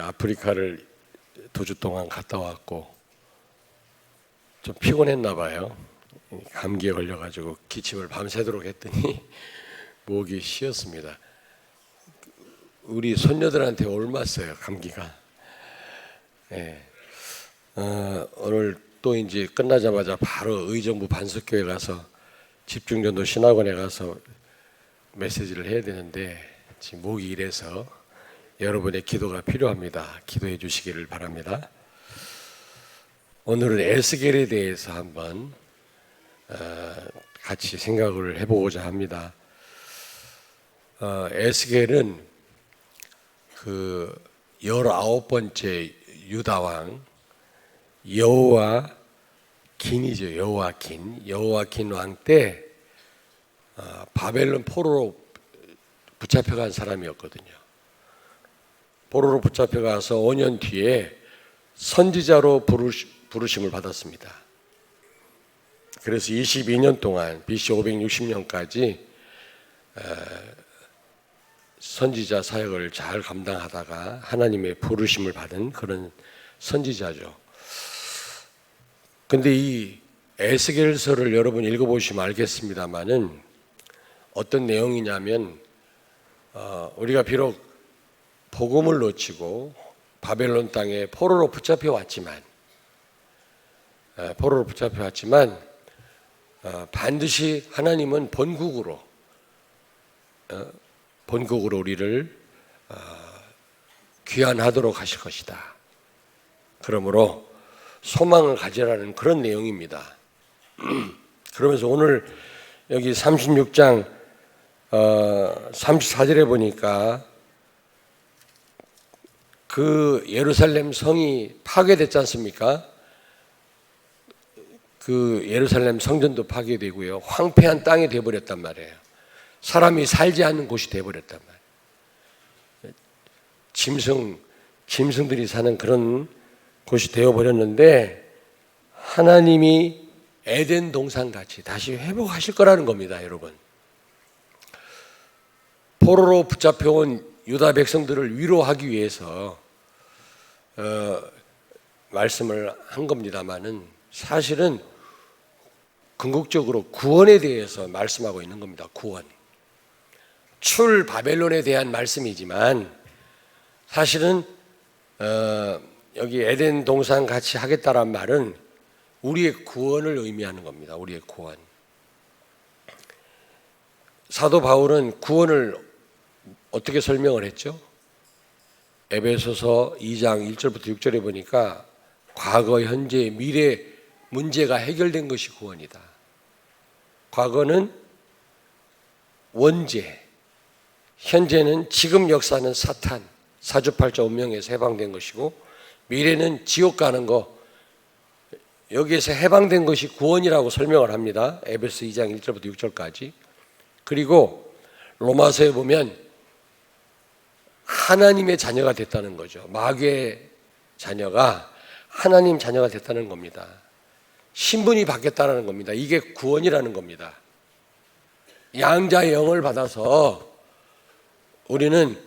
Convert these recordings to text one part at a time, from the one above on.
아프리카를 2주 동안 갔다 왔고 좀 피곤했나 봐요. 감기에 걸려가지고 기침을 밤새도록 했더니 목이 쉬었습니다. 우리 손녀들한테 옮았어요, 감기가. 오늘 또 이제 끝나자마자 바로 의정부 반석교회 가서 집중전도 신학원에 가서 메시지를 해야 되는데 지금 목이 이래서 여러분의 기도가 필요합니다. 기도해 주시기를 바랍니다. 오늘은 에스겔에 대해서 한번 같이 생각을 해보고자 합니다. 에스겔은 그 19번째 유다왕 여호와긴이죠. 여호와긴 왕 때 바벨론 포로로 붙잡혀간 사람이었거든요. 포로로 붙잡혀가서 5년 뒤에 선지자로 부르심을 받았습니다. 그래서 22년 동안 BC 560년까지 선지자 사역을 잘 감당하다가 하나님의 부르심을 받은 그런 선지자죠. 근데 이 에스겔서를 여러분 읽어보시면 알겠습니다만은 어떤 내용이냐면 우리가 비록 복음을 놓치고 바벨론 땅에 포로로 붙잡혀 왔지만 반드시 하나님은 본국으로 우리를 귀환하도록 하실 것이다. 그러므로 소망을 가지라는 그런 내용입니다. 그러면서 오늘 여기 36장 34절에 보니까 그 예루살렘 성이 파괴됐지 않습니까? 그 예루살렘 성전도 파괴되고요. 황폐한 땅이 되어버렸단 말이에요. 사람이 살지 않는 곳이 되어버렸단 말이에요. 짐승들이 사는 그런 곳이 되어버렸는데 하나님이 에덴 동산같이 다시 회복하실 거라는 겁니다, 여러분. 포로로 붙잡혀온 유다 백성들을 위로하기 위해서 말씀을 한 겁니다만은 사실은 궁극적으로 구원에 대해서 말씀하고 있는 겁니다. 구원. 출 바벨론에 대한 말씀이지만 사실은 여기 에덴 동산 같이 하겠다란 말은 우리의 구원을 의미하는 겁니다. 우리의 구원. 사도 바울은 구원을 어떻게 설명을 했죠? 에베소서 2장 1절부터 6절에 보니까 과거, 현재, 미래 문제가 해결된 것이 구원이다. 과거는 원죄, 현재는 지금 역사는 사탄, 사주팔자 운명에서 해방된 것이고 미래는 지옥 가는 거, 여기에서 해방된 것이 구원이라고 설명을 합니다. 에베소 2장 1절부터 6절까지. 그리고 로마서에 보면 하나님의 자녀가 됐다는 거죠. 마귀의 자녀가 하나님 자녀가 됐다는 겁니다. 신분이 바뀌었다는 겁니다. 이게 구원이라는 겁니다. 양자의 영을 받아서 우리는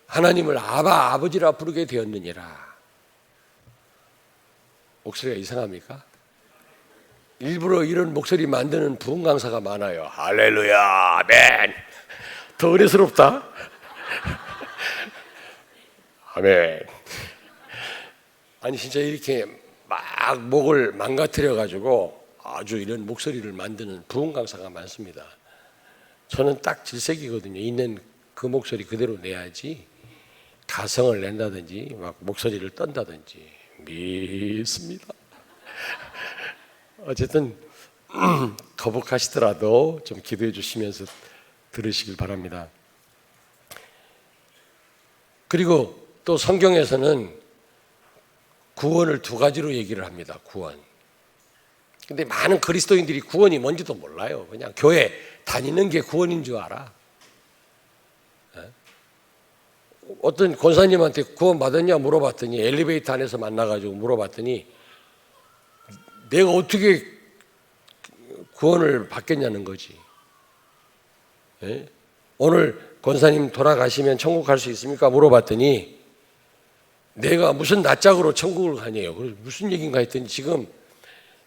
하나님을 아바, 아버지라 부르게 되었느니라. 목소리가 이상합니까? 일부러 이런 목소리 만드는 부흥 강사가 많아요. 할렐루야, 아멘. 더 어려스럽다. 아멘. 아니 진짜 이렇게 막 목을 망가뜨려 가지고 아주 이런 목소리를 만드는 부흥 강사가 많습니다. 저는 딱 질색이거든요. 있는 그 목소리 그대로 내야지 가성을 낸다든지 막 목소리를 떤다든지 믿습니다. 어쨌든 거북하시더라도 좀 기도해 주시면서 들으시길 바랍니다. 그리고 또 성경에서는 구원을 두 가지로 얘기를 합니다. 구원. 근데 많은 그리스도인들이 구원이 뭔지도 몰라요. 그냥 교회 다니는 게 구원인 줄 알아. 어떤 권사님한테 구원 받았냐 물어봤더니 엘리베이터 안에서 만나가지고 물어봤더니 내가 어떻게 구원을 받겠냐는 거지. 오늘 권사님 돌아가시면 천국 갈 수 있습니까? 물어봤더니 내가 무슨 낯짝으로 천국을 가냐요. 그래서 무슨 얘기인가 했더니 지금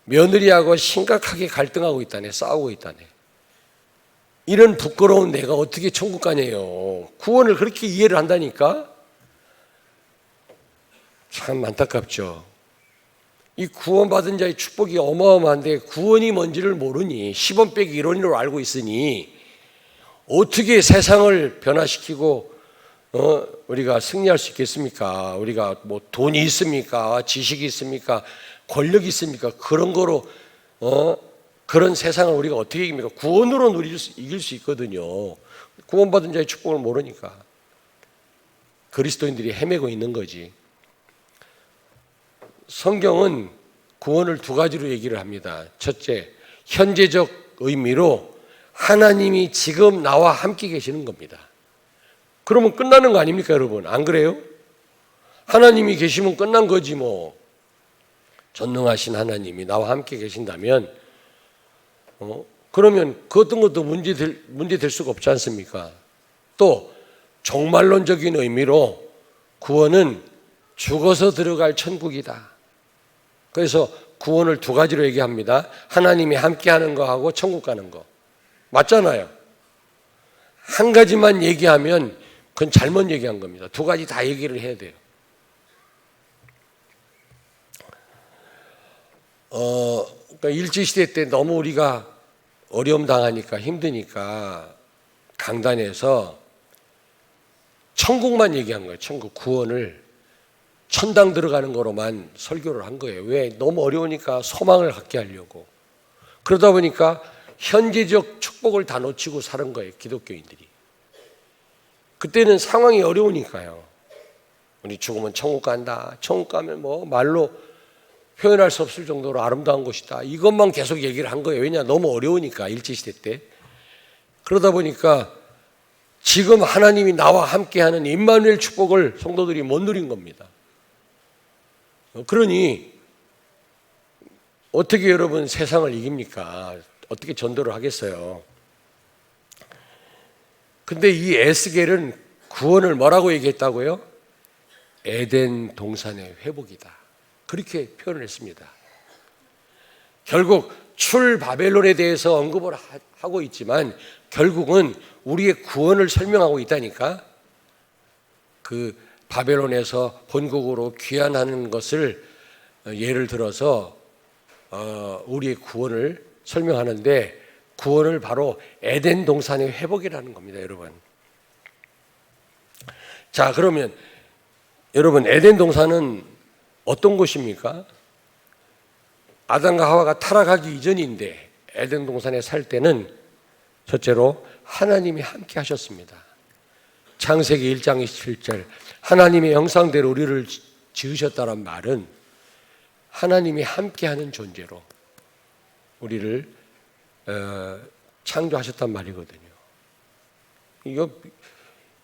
며느리하고 심각하게 갈등하고 있다네. 싸우고 있다네. 이런 부끄러운 내가 어떻게 천국 가냐요. 구원을 그렇게 이해를 한다니까. 참 안타깝죠. 이 구원받은 자의 축복이 어마어마한데 구원이 뭔지를 모르니 10원 빼기 1원으로 알고 있으니 어떻게 세상을 변화시키고 우리가 승리할 수 있겠습니까? 우리가 뭐 돈이 있습니까? 지식이 있습니까? 권력이 있습니까? 그런 거로 그런 세상을 우리가 어떻게 이깁니까? 구원으로는 이길 수 있거든요. 구원받은 자의 축복을 모르니까 그리스도인들이 헤매고 있는 거지. 성경은 구원을 두 가지로 얘기를 합니다. 첫째, 현재적 의미로 하나님이 지금 나와 함께 계시는 겁니다. 그러면 끝나는 거 아닙니까, 여러분? 안 그래요? 하나님이 계시면 끝난 거지 뭐. 전능하신 하나님이 나와 함께 계신다면 그러면 그 어떤 것도 문제될 수가 없지 않습니까? 또 종말론적인 의미로 구원은 죽어서 들어갈 천국이다. 그래서 구원을 두 가지로 얘기합니다. 하나님이 함께하는 거하고 천국 가는 거. 맞잖아요. 한 가지만 얘기하면 그건 잘못 얘기한 겁니다. 두 가지 다 얘기를 해야 돼요. 그러니까 일제시대 때 너무 우리가 어려움 당하니까 힘드니까 강단에서 천국만 얘기한 거예요. 천국 구원을 천당 들어가는 거로만 설교를 한 거예요. 왜? 너무 어려우니까 소망을 갖게 하려고. 그러다 보니까 현재적 축복을 다 놓치고 사는 거예요. 기독교인들이. 그때는 상황이 어려우니까요. 우리 죽으면 천국 간다. 천국 가면 뭐 말로 표현할 수 없을 정도로 아름다운 곳이다. 이것만 계속 얘기를 한 거예요. 왜냐? 너무 어려우니까 일제시대 때. 그러다 보니까 지금 하나님이 나와 함께하는 임마누엘 축복을 성도들이 못 누린 겁니다. 그러니 어떻게 여러분 세상을 이깁니까? 어떻게 전도를 하겠어요? 근데 이 에스겔은 구원을 뭐라고 얘기했다고요? 에덴 동산의 회복이다. 그렇게 표현을 했습니다. 결국 출바벨론에 대해서 언급을 하고 있지만 결국은 우리의 구원을 설명하고 있다니까. 그 바벨론에서 본국으로 귀환하는 것을 예를 들어서 우리의 구원을 설명하는데 구원을 바로 에덴 동산의 회복이라는 겁니다, 여러분. 자, 그러면 여러분 에덴 동산은 어떤 곳입니까? 아담과 하와가 타락하기 이전인데 에덴 동산에 살 때는 첫째로 하나님이 함께 하셨습니다. 창세기 1장 27절 하나님의 형상대로 우리를 지으셨다는 말은 하나님이 함께하는 존재로 우리를 창조하셨단 말이거든요.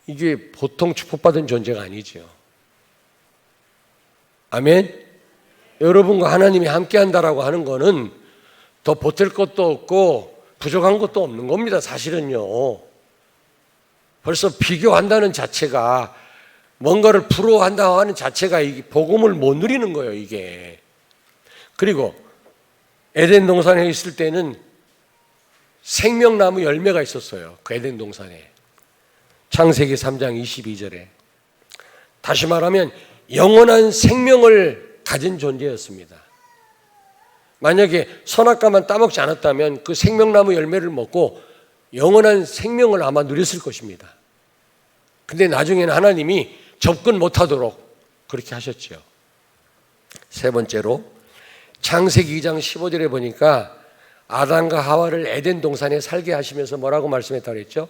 이게 보통 축복받은 존재가 아니죠. 아멘. 여러분과 하나님이 함께한다라고 하는 거는 더 보탤 것도 없고 부족한 것도 없는 겁니다. 사실은요. 벌써 비교한다는 자체가 뭔가를 부러워한다고 하는 자체가 이 복음을 못 누리는 거예요, 이게. 그리고 에덴 동산에 있을 때는 생명나무 열매가 있었어요. 그 에덴 동산에. 창세기 3장 22절에. 다시 말하면 영원한 생명을 가진 존재였습니다. 만약에 선악과만 따먹지 않았다면 그 생명나무 열매를 먹고 영원한 생명을 아마 누렸을 것입니다. 근데 나중에는 하나님이 접근 못하도록 그렇게 하셨죠. 세 번째로 창세기 2장 15절에 보니까 아담과 하와를 에덴 동산에 살게 하시면서 뭐라고 말씀했다고 했죠?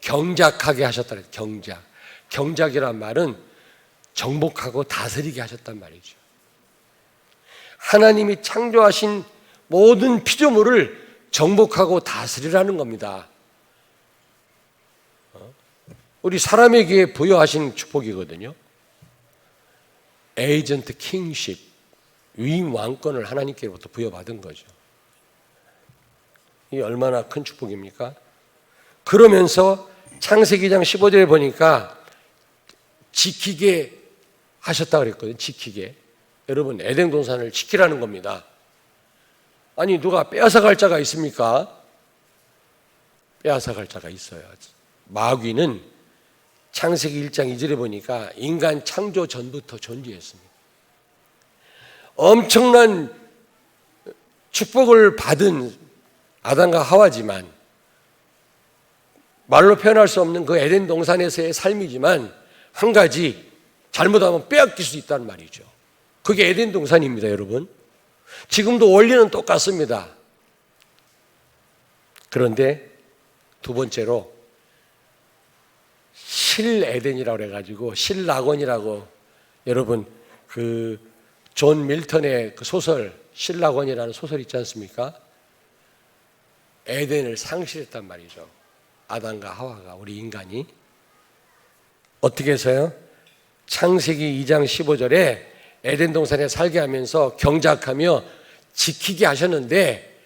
경작하게 하셨다고 했죠. 경작. 경작이란 말은 정복하고 다스리게 하셨단 말이죠. 하나님이 창조하신 모든 피조물을 정복하고 다스리라는 겁니다. 우리 사람에게 부여하신 축복이거든요. 에이전트 킹십, 위임 왕권을 하나님께로부터 부여받은 거죠. 이게 얼마나 큰 축복입니까? 그러면서 창세기 2장 15절에 보니까 지키게 하셨다 그랬거든요. 지키게. 여러분, 에덴 동산을 지키라는 겁니다. 아니, 누가 빼앗아갈 자가 있습니까? 빼앗아갈 자가 있어요. 마귀는 창세기 1장 2절에 보니까 인간 창조 전부터 존재했습니다. 엄청난 축복을 받은 아담과 하와지만, 말로 표현할 수 없는 그 에덴 동산에서의 삶이지만, 한 가지 잘못하면 빼앗길 수 있다는 말이죠. 그게 에덴 동산입니다, 여러분. 지금도 원리는 똑같습니다. 그런데 두 번째로 실에덴이라고 해가지고, 실낙원이라고, 여러분 그 존 밀턴의 그 소설 실낙원이라는 소설 있지 않습니까? 에덴을 상실했단 말이죠. 아담과 하와가, 우리 인간이. 어떻게 해서요? 창세기 2장 15절에 에덴 동산에 살게 하면서 경작하며 지키게 하셨는데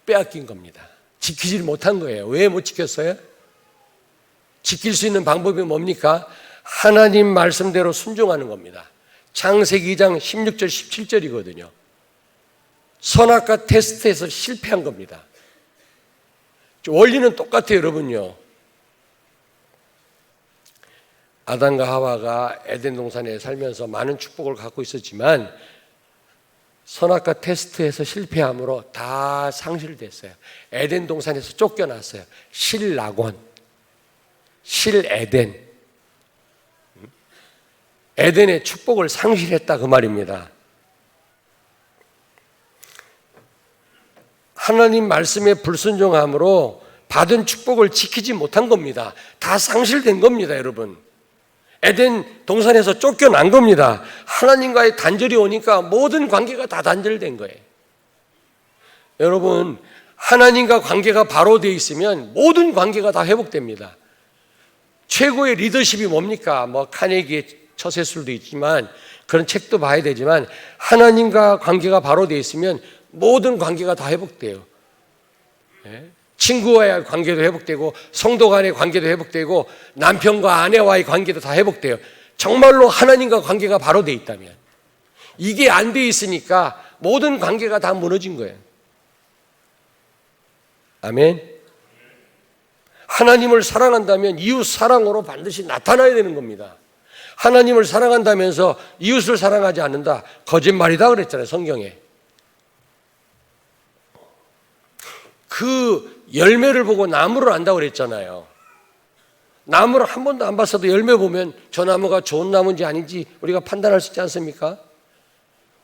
빼앗긴 겁니다. 지키질 못한 거예요. 왜 못 지켰어요? 지킬 수 있는 방법이 뭡니까? 하나님 말씀대로 순종하는 겁니다. 창세기 2장 16절 17절이거든요. 선악과 테스트에서 실패한 겁니다. 원리는 똑같아요, 여러분요. 아담과 하와가 에덴 동산에 살면서 많은 축복을 갖고 있었지만 선악과 테스트에서 실패함으로 다 상실됐어요. 에덴 동산에서 쫓겨났어요. 실낙원, 실에덴. 에덴의 축복을 상실했다 그 말입니다. 하나님 말씀에 불순종함으로 받은 축복을 지키지 못한 겁니다. 다 상실된 겁니다, 여러분. 에덴 동산에서 쫓겨난 겁니다. 하나님과의 단절이 오니까 모든 관계가 다 단절된 거예요. 여러분, 하나님과 관계가 바로 되어 있으면 모든 관계가 다 회복됩니다. 최고의 리더십이 뭡니까? 카네기의 처세술도 있지만 그런 책도 봐야 되지만 하나님과 관계가 바로 되어 있으면 모든 관계가 다 회복돼요. 친구와의 관계도 회복되고 성도 간의 관계도 회복되고 남편과 아내와의 관계도 다 회복돼요. 정말로 하나님과 관계가 바로 되어 있다면. 이게 안 되어 있으니까 모든 관계가 다 무너진 거예요. 아멘. 하나님을 사랑한다면 이웃 사랑으로 반드시 나타나야 되는 겁니다. 하나님을 사랑한다면서 이웃을 사랑하지 않는다, 거짓말이다 그랬잖아요, 성경에. 그 열매를 보고 나무를 안다고 그랬잖아요. 나무를 한 번도 안 봤어도 열매 보면 저 나무가 좋은 나무인지 아닌지 우리가 판단할 수 있지 않습니까?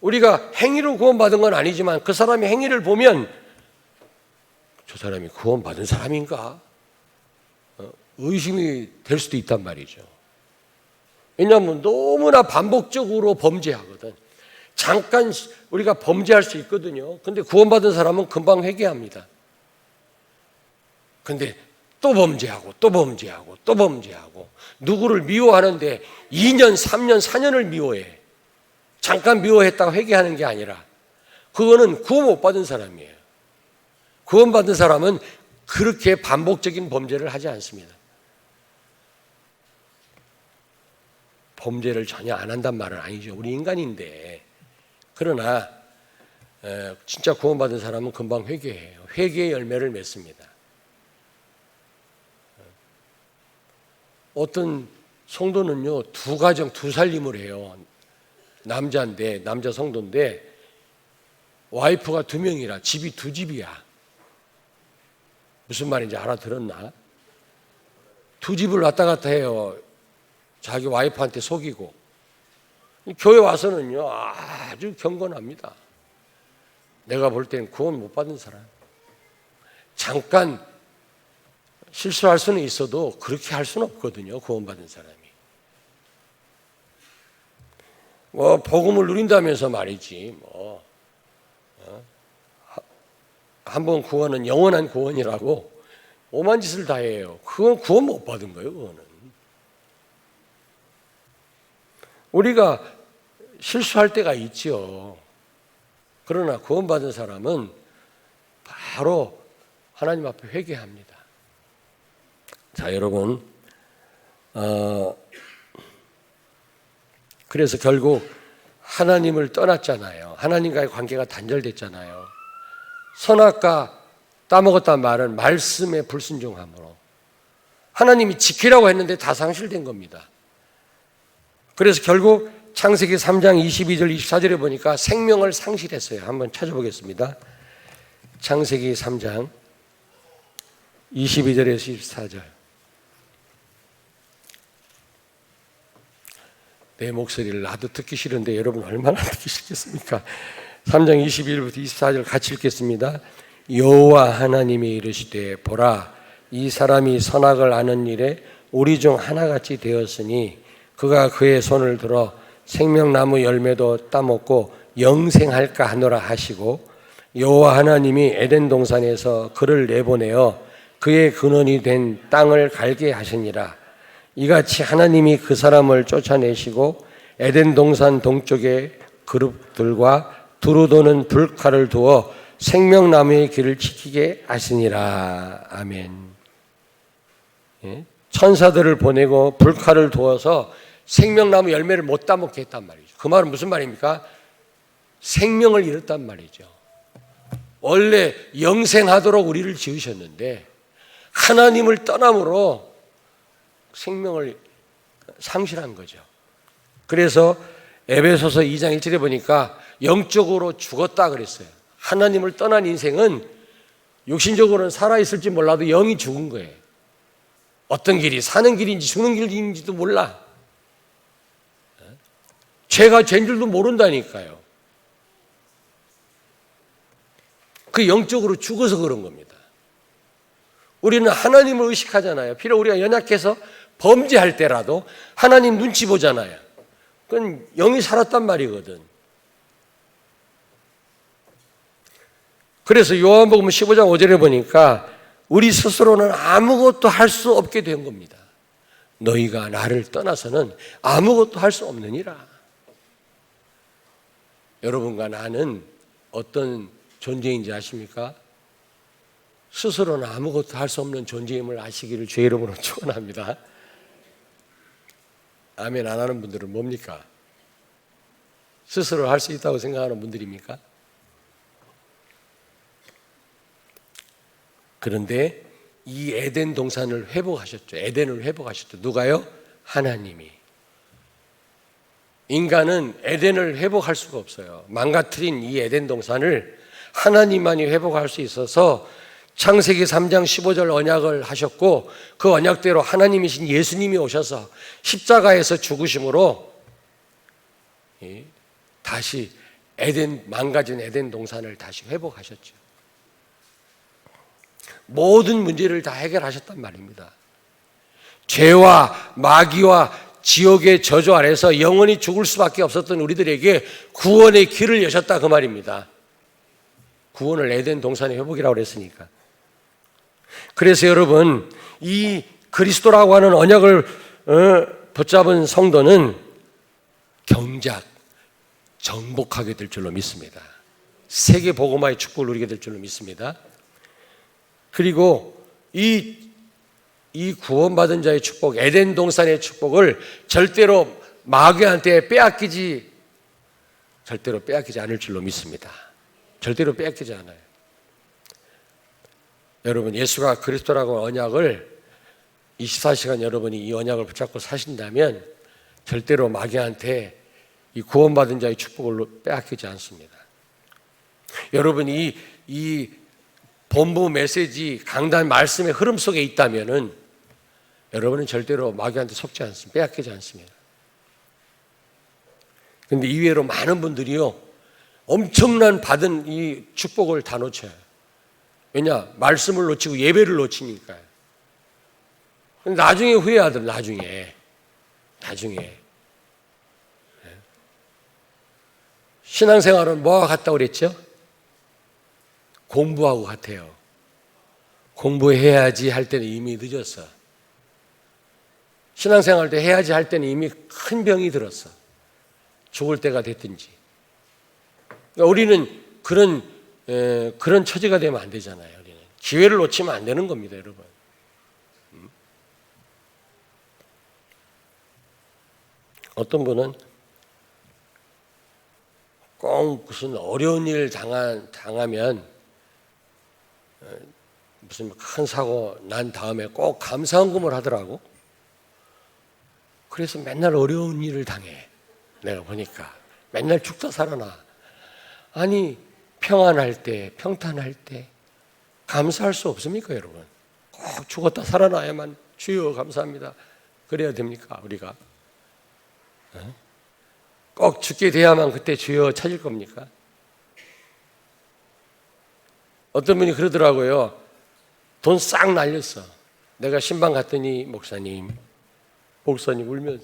우리가 행위로 구원받은 건 아니지만 그 사람의 행위를 보면 저 사람이 구원받은 사람인가? 의심이 될 수도 있단 말이죠. 왜냐하면 너무나 반복적으로 범죄하거든. 잠깐 우리가 범죄할 수 있거든요. 근데 구원받은 사람은 금방 회개합니다. 근데 또 범죄하고 또 범죄하고 또 범죄하고 누구를 미워하는데 2년, 3년, 4년을 미워해. 잠깐 미워했다가 회개하는 게 아니라 그거는 구원 못 받은 사람이에요. 구원받은 사람은 그렇게 반복적인 범죄를 하지 않습니다. 범죄를 전혀 안 한단 말은 아니죠. 우리 인간인데. 그러나 진짜 구원받은 사람은 금방 회개해요. 회개의 열매를 맺습니다. 어떤 성도는요, 두 가정 두 살림을 해요. 남자인데, 남자 성도인데 와이프가 2명이라 집이 2집이야. 무슨 말인지 알아들었나? 2집을 왔다 갔다 해요. 자기 와이프한테 속이고. 교회 와서는요, 아주 경건합니다. 내가 볼 때는 구원 못 받은 사람. 잠깐 실수할 수는 있어도 그렇게 할 수는 없거든요, 구원받은 사람이. 복음을 누린다면서 말이지, 한번 구원은 영원한 구원이라고 오만 짓을 다 해요. 그건 구원 못 받은 거예요, 그거는. 우리가 실수할 때가 있죠. 그러나 구원받은 사람은 바로 하나님 앞에 회개합니다. 자, 여러분, 그래서 결국 하나님을 떠났잖아요. 하나님과의 관계가 단절됐잖아요. 선악과 따먹었다는 말은 말씀에 불순종함으로 하나님이 지키라고 했는데 다 상실된 겁니다. 그래서 결국 창세기 3장 22절 24절에 보니까 생명을 상실했어요. 한번 찾아보겠습니다. 창세기 3장 22절에서 24절. 내 목소리를 나도 듣기 싫은데 여러분 얼마나 듣기 싫겠습니까? 3장 21절부터 24절 같이 읽겠습니다. 여호와 하나님이 이르시되 보라 이 사람이 선악을 아는 일에 우리 중 하나같이 되었으니 그가 그의 손을 들어 생명나무 열매도 따먹고 영생할까 하노라 하시고 여호와 하나님이 에덴 동산에서 그를 내보내어 그의 근원이 된 땅을 갈게 하시니라. 이같이 하나님이 그 사람을 쫓아내시고 에덴 동산 동쪽에 그룹들과 두루 도는 불칼을 두어 생명나무의 길을 지키게 하시니라. 아멘. 천사들을 보내고 불칼을 두어서 생명나무 열매를 못 따먹게 했단 말이죠. 그 말은 무슨 말입니까? 생명을 잃었단 말이죠. 원래 영생하도록 우리를 지으셨는데 하나님을 떠남으로 생명을 상실한 거죠. 그래서 에베소서 2장 1절에 보니까 영적으로 죽었다 그랬어요. 하나님을 떠난 인생은 육신적으로는 살아있을지 몰라도 영이 죽은 거예요. 어떤 길이 사는 길인지 죽는 길인지도 몰라. 죄가 죄인 줄도 모른다니까요. 그 영적으로 죽어서 그런 겁니다. 우리는 하나님을 의식하잖아요. 비록 우리가 연약해서 범죄할 때라도 하나님 눈치 보잖아요. 그건 영이 살았단 말이거든. 그래서 요한복음 15장 5절에 보니까 우리 스스로는 아무것도 할 수 없게 된 겁니다. 너희가 나를 떠나서는 아무것도 할 수 없느니라. 여러분과 나는 어떤 존재인지 아십니까? 스스로는 아무것도 할 수 없는 존재임을 아시기를 주의 이름으로 축원합니다. 아멘 안 하는 분들은 뭡니까? 스스로 할 수 있다고 생각하는 분들입니까? 그런데 이 에덴 동산을 회복하셨죠. 에덴을 회복하셨죠. 누가요? 하나님이. 인간은 에덴을 회복할 수가 없어요. 망가뜨린 이 에덴 동산을 하나님만이 회복할 수 있어서 창세기 3장 15절 언약을 하셨고 그 언약대로 하나님이신 예수님이 오셔서 십자가에서 죽으심으로 다시 망가진 에덴 동산을 다시 회복하셨죠. 모든 문제를 다 해결하셨단 말입니다. 죄와 마귀와 지옥의 저주 아래서 영원히 죽을 수밖에 없었던 우리들에게 구원의 길을 여셨다 그 말입니다. 구원을 에덴 동산의 회복이라고 그랬으니까. 그래서 여러분 이 그리스도라고 하는 언약을 붙잡은 성도는 경작, 정복하게 될 줄로 믿습니다. 세계 복음화의 축복을 누리게 될 줄로 믿습니다. 그리고 이 구원받은 자의 축복, 에덴 동산의 축복을 절대로 마귀한테 빼앗기지 않을 줄로 믿습니다. 절대로 빼앗기지 않아요. 여러분 예수가 그리스도라고 언약을 24시간 여러분이 이 언약을 붙잡고 사신다면 절대로 마귀한테 이 구원받은 자의 축복을 빼앗기지 않습니다. 여러분이 이 본부 메시지 강단 말씀의 흐름 속에 있다면은 여러분은 절대로 마귀한테 속지 않습니다. 빼앗기지 않습니다. 그런데 이외로 많은 분들이요 엄청난 받은 이 축복을 다 놓쳐요. 왜냐? 말씀을 놓치고 예배를 놓치니까요. 나중에 후회하더라. 나중에 신앙생활은 뭐와 같다고 그랬죠? 공부하고 같아요. 공부해야지 할 때는 이미 늦었어. 신앙생활 때 해야지 할 때는 이미 큰 병이 들었어. 죽을 때가 됐든지. 그러니까 우리는 그런 처지가 되면 안 되잖아요. 우리는 기회를 놓치면 안 되는 겁니다, 여러분. 어떤 분은 꼭 무슨 어려운 일 당하면 무슨 큰 사고 난 다음에 꼭 감사헌금을 하더라고. 그래서 맨날 어려운 일을 당해. 내가 보니까 맨날 죽다 살아나. 아니 평안할 때, 평탄할 때 감사할 수 없습니까, 여러분? 꼭 죽었다 살아나야만 주여 감사합니다. 그래야 됩니까, 우리가? 꼭 죽게 돼야만 그때 주여 찾을 겁니까? 어떤 분이 그러더라고요. 돈 싹 날렸어. 내가 신방 갔더니 목사님 울면서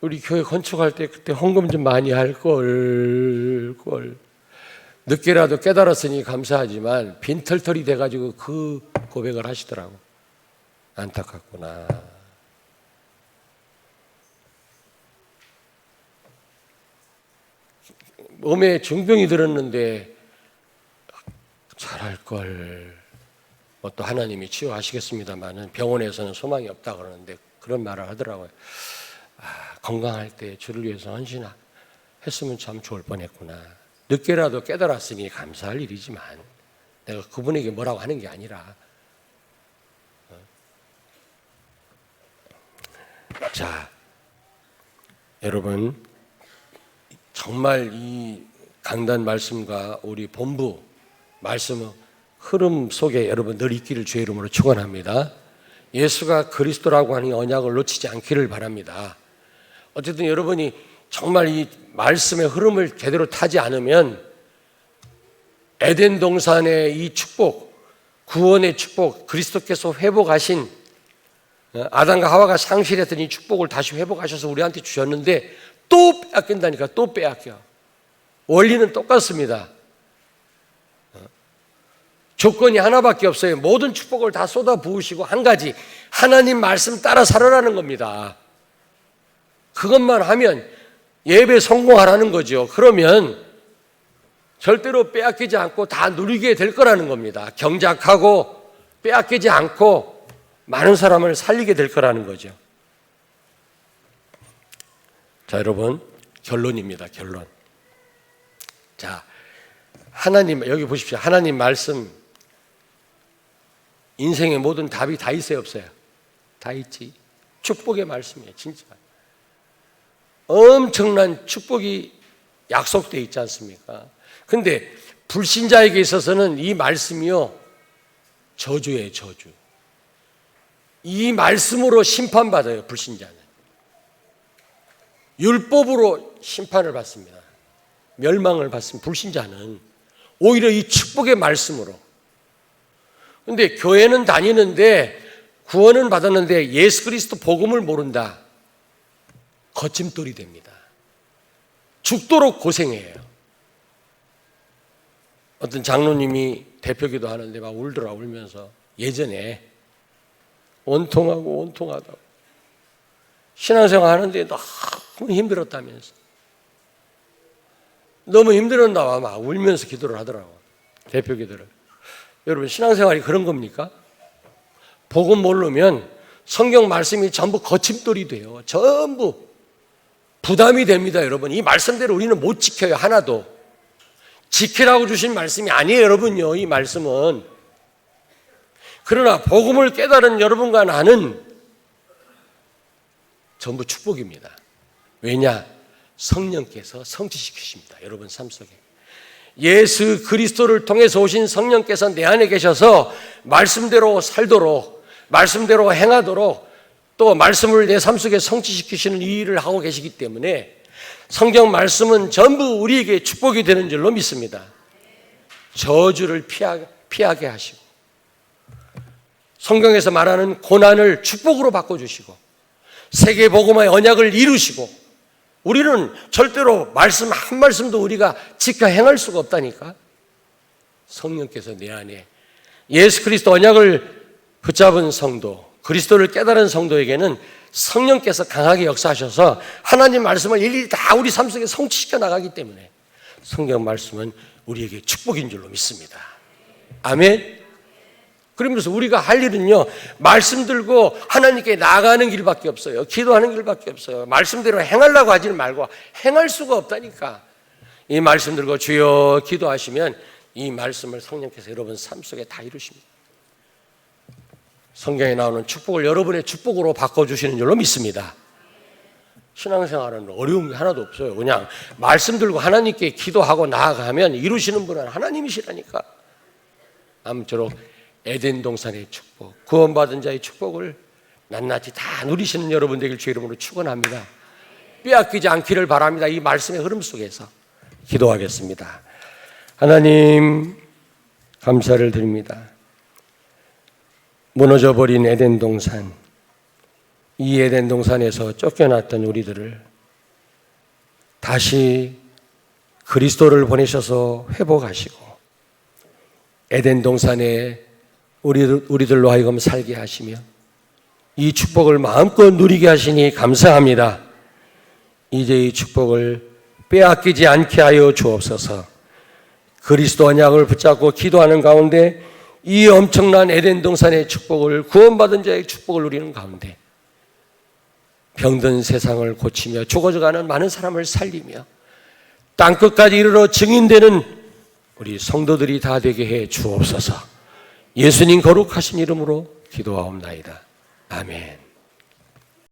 우리 교회 건축할 때 그때 헌금 좀 많이 할 걸. 늦게라도 깨달았으니 감사하지만 빈털털이 돼가지고 그 고백을 하시더라고. 안타깝구나. 몸에 중병이 들었는데 잘할 걸. 뭐 또 하나님이 치유하시겠습니다만은 병원에서는 소망이 없다 그러는데 그런 말을 하더라고요. 건강할 때 주를 위해서 헌신했으면 참 좋을 뻔했구나. 늦게라도 깨달았으니 감사할 일이지만 내가 그분에게 뭐라고 하는 게 아니라. 자, 여러분 정말 이 강단 말씀과 우리 본부 말씀 흐름 속에 여러분 늘 있기를 주의 이름으로 축원합니다. 예수가 그리스도라고 하는 언약을 놓치지 않기를 바랍니다. 어쨌든 여러분이 정말 이 말씀의 흐름을 제대로 타지 않으면 에덴 동산의 이 축복, 구원의 축복, 그리스도께서 회복하신 아담과 하와가 상실했던 이 축복을 다시 회복하셔서 우리한테 주셨는데 또 빼앗긴다니까. 또 빼앗겨. 원리는 똑같습니다. 조건이 하나밖에 없어요. 모든 축복을 다 쏟아 부으시고 한 가지, 하나님 말씀 따라 살아라는 겁니다. 그것만 하면 예배 성공하라는 거죠. 그러면 절대로 빼앗기지 않고 다 누리게 될 거라는 겁니다. 경작하고 빼앗기지 않고 많은 사람을 살리게 될 거라는 거죠. 자, 여러분 결론입니다. 결론. 자, 하나님 여기 보십시오. 하나님 말씀 인생의 모든 답이 다 있어요, 없어요? 다 있지. 축복의 말씀이에요, 진짜. 엄청난 축복이 약속되어 있지 않습니까? 근데 불신자에게 있어서는 이 말씀이요, 저주예요, 저주. 이 말씀으로 심판받아요, 불신자는. 율법으로 심판을 받습니다. 멸망을 받습니다. 불신자는 오히려 이 축복의 말씀으로. 근데 교회는 다니는데 구원은 받았는데 예수 그리스도 복음을 모른다. 거침돌이 됩니다. 죽도록 고생해요. 어떤 장로님이 대표기도 하는데 막 울면서 예전에 원통하다고 신앙생활 하는데 너무 힘들었다면서. 너무 힘들었나 봐. 막 울면서 기도를 하더라고. 대표 기도를. 여러분 신앙생활이 그런 겁니까? 복음 모르면 성경 말씀이 전부 거침돌이 돼요. 전부 부담이 됩니다. 여러분 이 말씀대로 우리는 못 지켜요. 하나도. 지키라고 주신 말씀이 아니에요. 여러분요. 이 말씀은. 그러나 복음을 깨달은 여러분과 나는 전부 축복입니다. 왜냐? 성령께서 성취시키십니다. 여러분 삶 속에. 예수 그리스도를 통해서 오신 성령께서 내 안에 계셔서 말씀대로 살도록, 말씀대로 행하도록, 또 말씀을 내 삶 속에 성취시키시는 이 일을 하고 계시기 때문에 성경 말씀은 전부 우리에게 축복이 되는 줄로 믿습니다. 저주를 피하게 하시고 성경에서 말하는 고난을 축복으로 바꿔주시고 세계복음화의 언약을 이루시고 우리는 절대로 말씀 한 말씀도 우리가 지켜 행할 수가 없다니까. 성령께서 내 안에 예수 그리스도 언약을 붙잡은 성도, 그리스도를 깨달은 성도에게는 성령께서 강하게 역사하셔서 하나님 말씀을 일일이 다 우리 삶 속에 성취시켜 나가기 때문에 성경 말씀은 우리에게 축복인 줄로 믿습니다. 아멘. 그러면서 우리가 할 일은요, 말씀 들고 하나님께 나아가는 길밖에 없어요. 기도하는 길밖에 없어요. 말씀대로 행하려고 하지는 말고 행할 수가 없다니까. 이 말씀 들고 주여 기도하시면 이 말씀을 성령께서 여러분 삶 속에 다 이루십니다. 성경에 나오는 축복을 여러분의 축복으로 바꿔주시는 줄로 믿습니다. 신앙생활은 어려움이 하나도 없어요. 그냥 말씀 들고 하나님께 기도하고 나아가면 이루시는 분은 하나님이시라니까. 아무쪼록 에덴 동산의 축복, 구원받은 자의 축복을 낱낱이 다 누리시는 여러분 되길 주의 이름으로 축원합니다. 빼앗기지 않기를 바랍니다. 이 말씀의 흐름 속에서 기도하겠습니다. 하나님 감사를 드립니다. 무너져버린 에덴 동산, 이 에덴 동산에서 쫓겨났던 우리들을 다시 그리스도를 보내셔서 회복하시고 에덴 동산에 우리들로 하여금 살게 하시며 이 축복을 마음껏 누리게 하시니 감사합니다. 이제 이 축복을 빼앗기지 않게 하여 주옵소서. 그리스도 언약을 붙잡고 기도하는 가운데 이 엄청난 에덴 동산의 축복을, 구원받은 자의 축복을 누리는 가운데 병든 세상을 고치며 죽어져가는 많은 사람을 살리며 땅끝까지 이르러 증인되는 우리 성도들이 다 되게 해 주옵소서. 예수님 거룩하신 이름으로 기도하옵나이다. 아멘.